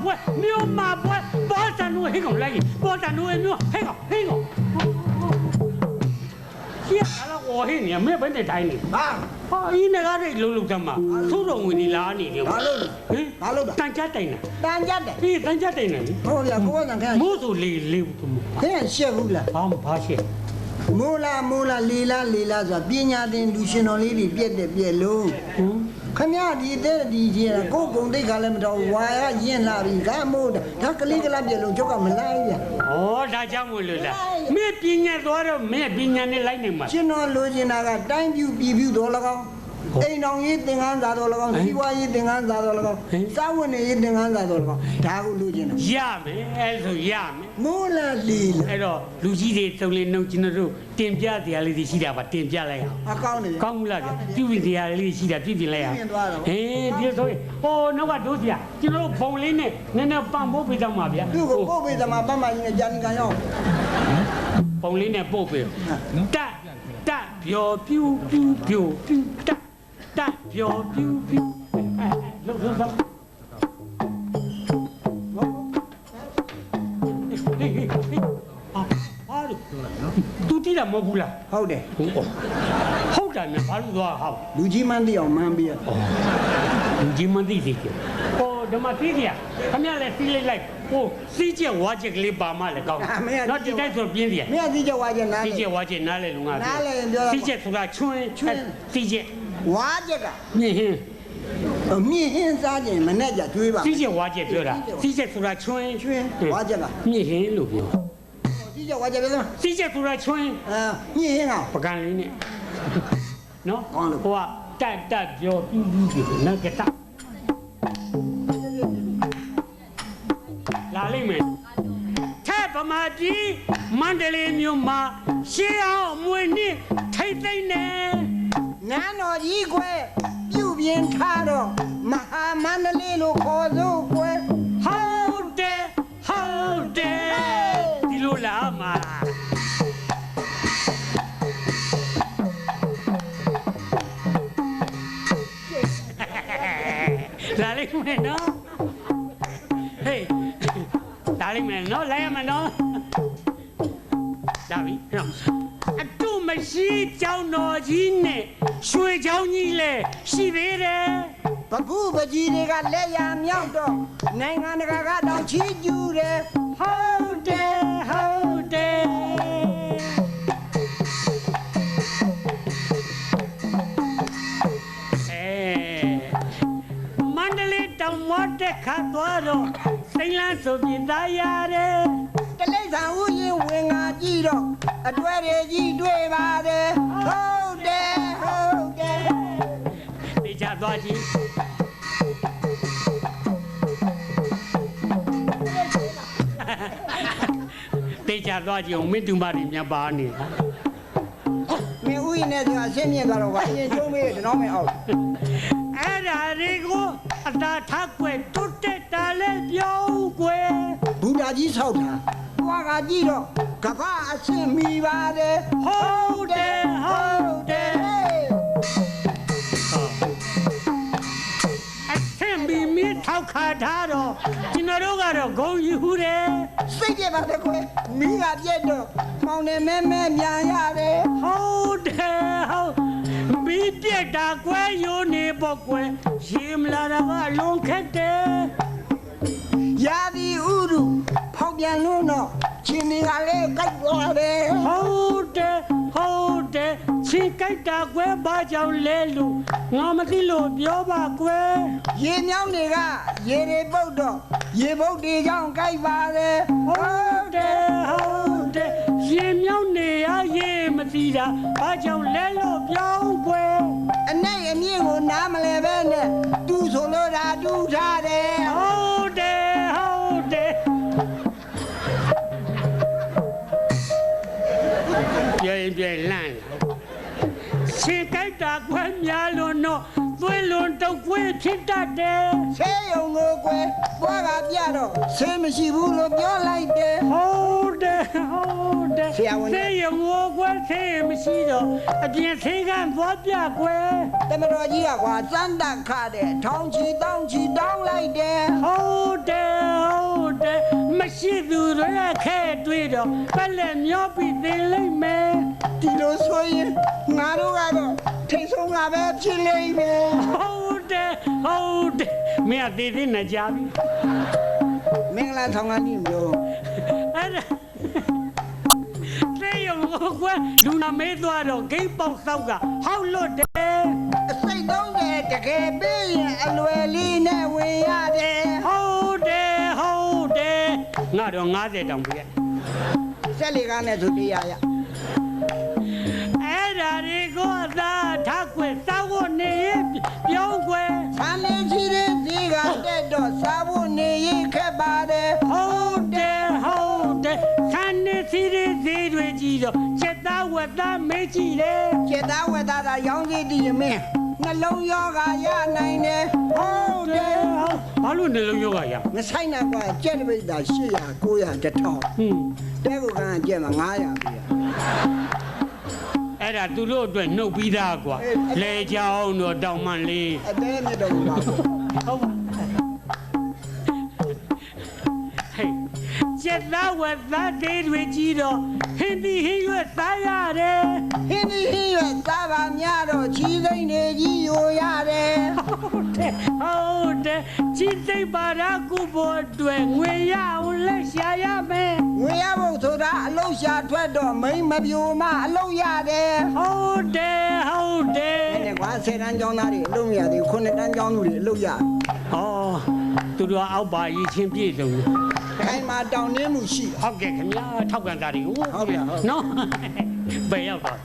ပွဲမြို့မှာပွဲပေါ်တန်တို့ဟဲ့ကောင်လိုက်ပေါ်တန်တို့မြို့ဟဲ့ကောင်ရှင်းတော့ဝဟင်းနေမဲဘယ်နဲ့တိုင်းနေဟာအင်းငါတွေလုံးလုံးသမားသူ့တော်ဝင်နေလားနေတယ်ဘာလို့ဘာလို့တန်ကြတိုင်တာတန်ကြတယ်ဒီတန်ကြတိုင်တယ်ဟုတ်ဗျာကိုကတန်ခဲမိုးဆိုလေလေခဲရှက်ဘူးလားဘာရှက်မိုးလာလေလာဆိုတာပညာသင်လူရှင်တော်လေးတွေပြက်တဲ့ပြက်လုံးခမရဒီတဲ့ဒီကြီးကိုကုံတိတ်ခါလည်းမတော်ဝါရရင်လာပြီဒါမို့ဒါကလေးကလာပြက်လုံးကျုပ်ကမလိုက်ဗျာဩဒါကြောင့်မို့လို့လားမင်းပညာသွားတော့မင်းပညာနဲ့လိုက်နေမှာကျွန်တော်လိုချင်တာကတိုင်းပြူပြည်ပြူတော်၎င်းအိမ်တော်ရေးသင်္ကန်းစာတော်၎င်းစီးပွားရေးသင်္ကန်းစာတော်၎င်းစာဝတ်နေရေးသင်္ကန်းစာတော်၎င်းဒါကိုလိုချင်တာရမယ်အဲ့ဆိုရမယ်မိုးလာလေလာအဲ့တော့လူကြီးတွေသုံးလေးနှုတ်ကျွန်တော်တို့တင်ပြတရားလေးတွေရှိတာပါတင်ပြလိုက်အောင်အကောင်းနေကောင်းဘူးလားဗျပြုပြင်တရားလေးရှိတာပြုပြင်လိုက်အောင်ဟင်းဒီဆိုရင်ဟိုနောက်ကတို့စီကျွန်တော်တို့ဖုံလေးနဲ့နည်းနည်းပံ့ပိုးပေးတော့မှာဗျသူ့ကိုပို့ပေးတယ်မှာပန်းမကြီးနဲ့ကြာနေကြရောက်ဖုံလေးနဲ့ပို့ပေးတက်ပြောပြူတက်ပြောပြူလုံးသူတိတာမဟုတ်ဘူးလားဟုတ်တယ်ဟုတ်တယ်နဲ့ဘာလို့သွားဟောလူကြီးမန်းသိအောင်မန်းပြီးလူကြီးမန်းသိစီကဟိုဓမ္မသိကြီးခမရလဲစီးလိုက်ဟိုစီးချက်ဝါချက်ကလေးပါမလဲကောင်းတော့ဒီတိုင်းဆိုပြင်းစီမင်းစီးချက်ဝါချက်နားစီးချက်ဝါချက်နားလဲလူငါနားလဲပြောစီးချက်ဆိုတာချွန်းစီးချက်ဝါချက်ကမြင့်ဟင်းစားခြင်းမနဲ့ကြကျွေးပါစီးချက်ဝါချက်ပြောတာစီးချက်ဆိုတာချွန်းဝါချက်ကမြင့်ဟင်းလို့ပြောစီးချက်ဝါချက်ပြောစီးချက်ဆိုတာချွန်းမြင့်ဟင်းကပကံလေးနဲ့နော်ဟိုကတက်ပြောပြူနက်ကတလာလိမ့်မယ်ထဲဗမာပြည်မန္တလေးမြို့မှာရှေးအောင်မွေနှစ်ထိတ်သိမ့်နေနန်းတော်ကြီးကွယ်ပြုပြင်ထားတော့မဟာမန္တလေးလို့ခေါ်စို့ကွယ်ဟုတ်တယ်ဒီလိုလားမှာလာလိမ့်မယ်နော်ဟေးလာလိမ့်မယ်နော်လိုက်ရမယ်နော်လာပြီနော်အတူမရှိကြောင်းတော်ကြီးနဲ့ရွှေချောင်းကြီးလဲရှိသေးတယ်ပပုပကြီးတွေကလက်ရမြောက်တော့နိုင်ငံတကာကတော့ချီးကျူးတယ်ဟုတ်တယ်မန္တလေးတောင်မတက်ခါသွားတော့စိမ့်လန်းဆိုပြသားရတယ်တလိษံဥယျာဉ်ဝင်ငါကြည့်တော့အတွဲတွေကြီးတွေ့ပါတယ်ဟုတ်တယ်နေကြသွားကြည့်တေချာသွားကြည့်အောင်မင်းတူမတွေများပါနေတာမင်းဥယျာဉ်နဲ့ဆိုအရှင်းမြင်သွားတော့ဘာရင်ကျုံးမေးတယ်တော့မင်းအောင်အဲ့ဒါတွေကိုအတားထားကွယ်တွတ်တက်တာလဲပြောင်းကွယ်ဘုရားကြီးဆောက်တာဘွားကကြည့်တော့ကပ္ပအရှင်းမိပါတယ်ဟုတ်တယ်အရှင်းမိမိထောက်ခါထားတော့ကျွန်တော်တို့ကတော့ဂုံယူတယ်စိတ်ကြပါတဲ့ကွယ်မိကပြက်တော့မောင်နဲ့မဲမြန်ရတယ်ဟုတ်မီးပြက်တာကွယ်ရိုးနေပေါ့ကွယ်ရေမလာတာကလွန်ခက်တယ်ရာသီဥတုဖောက်ပြန်လို့တော့ချင်းနေကလေးကြိုက်သွားတယ်ဟုတ်တယ်ချင်းကြိုက်တာကွယ်ဘာကြောင့်လဲလို့ငါမသိလို့ပြောပါကွယ်ရေမြောင်းတွေကရေတွေပုတ်တော့ရေပုတ်တွေကြောင့်ကြိုက်ပါတယ်ဟုတ်တယ်ရေမြောင်းနေရရေမသိတာဘာကြောင့်လဲလို့ပြောကွယ်အနဲ့အမြင့်ကိုနားမလဲပဲနဲ့တူဆိုလို့ဒါတူထားတယ်ဟုတ်တယ်ပြင်းလန့် ရှင်ကြိုက်တာကွယ်များလို့တော့သွေးလွန်တုတ်ကွေးဖြစ်တတ်တယ်ဆေးရုံကိုကွယ်သွားကပြတော့ဆေးမရှိဘူးလို့ပြောလိုက်တယ်ဟုတ်တယ်ဆရာဝန်ဆေးရုံကိုကွယ်ဆေးမရှိတော့အပြင်ဆေးကသွားပြကွယ်တမတော်ကြီးကကွာစမ်းတက်ခတဲ့ထောင်ချီတောင်းလိုက်တယ်ဟုတ်တယ်မရှိသူတွေခဲတွေ့တော့ပလက်မျောပြီးသိလိမ့်မယ်ဒီလိုဆိုရင်ငါတို့ကတော့ထိတ်ဆုံးကပဲဖြစ်လိမ့်မယ်ဟုတ်တယ်မင်းအသေးသေးနဲ့ကြားပြီမင်္ဂလာဆောင်ကနေမျိုးအဲ့ဒါသေယုံကွယ်လူနာမေးသွားတော့ဂိတ်ပေါက်ဆောက်ကဟောက်လွတ်တယ်အစိတ်တုံးတယ်တကယ်ပြီးရင်အလွယ်လေးနဲ့ဝင်ရတယ်ဟုတ်တယ်ငါတော့90တောင်ပြည့်ဆက်လေကားနဲ့သူတရားရအဲ့ဒါတွေကိုအသာထားကွယ်စားဖို့နေပြောင်းကွယ်ဆန်းလေးကြီးတဲ့ဒီကတက်တော့စားဖို့နေရင်ခက်ပါတယ်ဟုတ်တယ်ဆန်းနေစီတဲ့ဈေးတွေကြီးတော့ချက်သားဝက်သားမေးကြည့်တယ်ချက်သားဝက်သားကရောင်းကြည့်တည်မင်းနှလုံးယောဂရနိုင်တယ်ဟုတ်တယ်ဘာလို့နှလုံးယောဂရမဆိုင်နိုင်ကွာကြက်တပိတ်တာ800 900 1000တဲကိုကကြက်မှာ900ပြရအဲ့ဒါသူတို့အတွက်နှုတ်ပြီးသားကွာလေချောင်းတော့တောင်မှန်လေးအတဲနဲ့တော့ပါဟုတ်ပါကျက်သားဝက်သားသေးတွေကြီးတော့ဟင်းဒီဟင်းရွက်စားရတယ်ဟင်းဒီဟင်းရွက်စားပါများတော့ချီးစိမ့်နေကြီးယိုရတယ်ဟုတ်တယ်ချီးစိမ့်ပါရာကုဖို့အတွက်ငွေရအောင်လက်ရှာရမယ်ငွေရဖို့ဆိုတာအလုံးရှာထွက်တော့မိမပြိုမအလုံးရတယ်ဟုတ်တယ်နဲ့ကွာ10တန်းကျောင်းသားတွေအလုံးမရသေး9တန်းကျောင်းသူတွေအလုံးရသူတို့အောက်ပါရည်ချင်းပြည့်စုံခိုင်မာတောင်းနှင်းမှုရှိဟုတ်ကဲ့ခင်ဗျာထောက်ကန်တာတွေကိုဟုတ်ဗျာနော်ဘယ်ရောက်တော့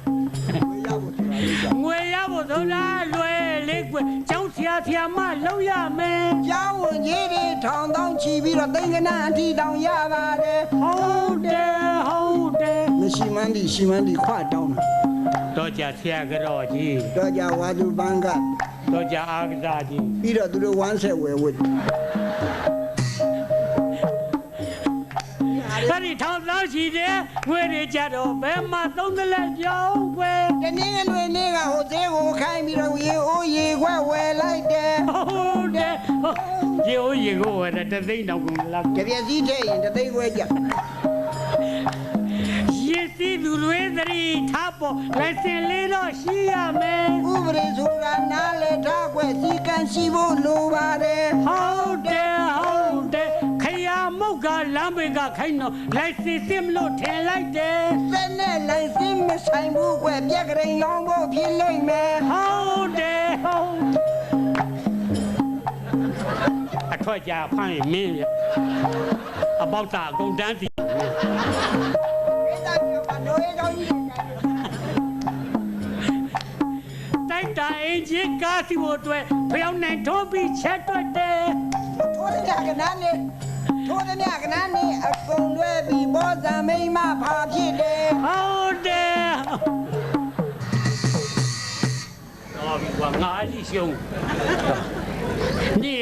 ငွေရဖို့ဆိုတာလွယ်လေးကွကျောင်းဆရာမလောက်ရမယ်ကျောင်းဝင်ကြီးတွေထောင်တောင်းချီပြီးတော့သိန်းကနအထီတောင်ရပါတယ်ဟုတ်တယ်မရှိမှန်းဒီခွတောင်းတာတော့ကြဆရာကြောကြီးတော့ကြဝါသူပန်းကတော့ကြအားကစားကြီးပြီးတော့သူတို့ဝမ်းဆက်ဝယ်ဝတ်အဲ့ဒီထောင်သားရှိတယ်ငွေတွေကြတော့ဘယ်မှာသုံးသလဲကြောင်းကွယ်တနည်းလွေလေးကဟိုသေးကိုခိုင်းပြီးတော့ရေခွက်ဝယ်လိုက်တယ်ဟုတ်တယ်ရေကိုဝယ်တဲ့သိန်းတောင်ကုန်လားတပြက်စီးထဲရင်သိန်းခွဲကြရေစီးသူတွေသတိထားပေါ်လက်စင်လေးတော့ရှိရမယ်ဥပဒေဆိုတာနားလေထားခွဲစီကံရှိဖို့လိုပါတယ်ဟုတ်တယ်ခရမုတ်ကလမ်းဘေကခိုင်းတော့လိုက်စစ်စစ်မလို့ထင်လိုက်တယ်စက်နဲ့လိုက်စစ်မဆိုင်ဘူးကွယ်ပြက်ကလေးလောင်းဖို့ဖြစ်လိမ့်မယ်ဟုတ်တယ်အထွက်ကြဖမ်းရင်မင်းအပေါက်တာအကုန်တန်းစီတိုက်တာအင်ဂျင်ကားစီဖို့အတွက်ဖျောင်းနိုင်ထိုးပြီးချက်တွက်တယ်ထိုးတဲ့ကနန်းနဲ့အကုန်လွဲပြီးဘောဇာမိမဖာဖြစ်တယ်ဟုတ်တယ်တော်ပြီကွာငါအရှိရှုံးนี่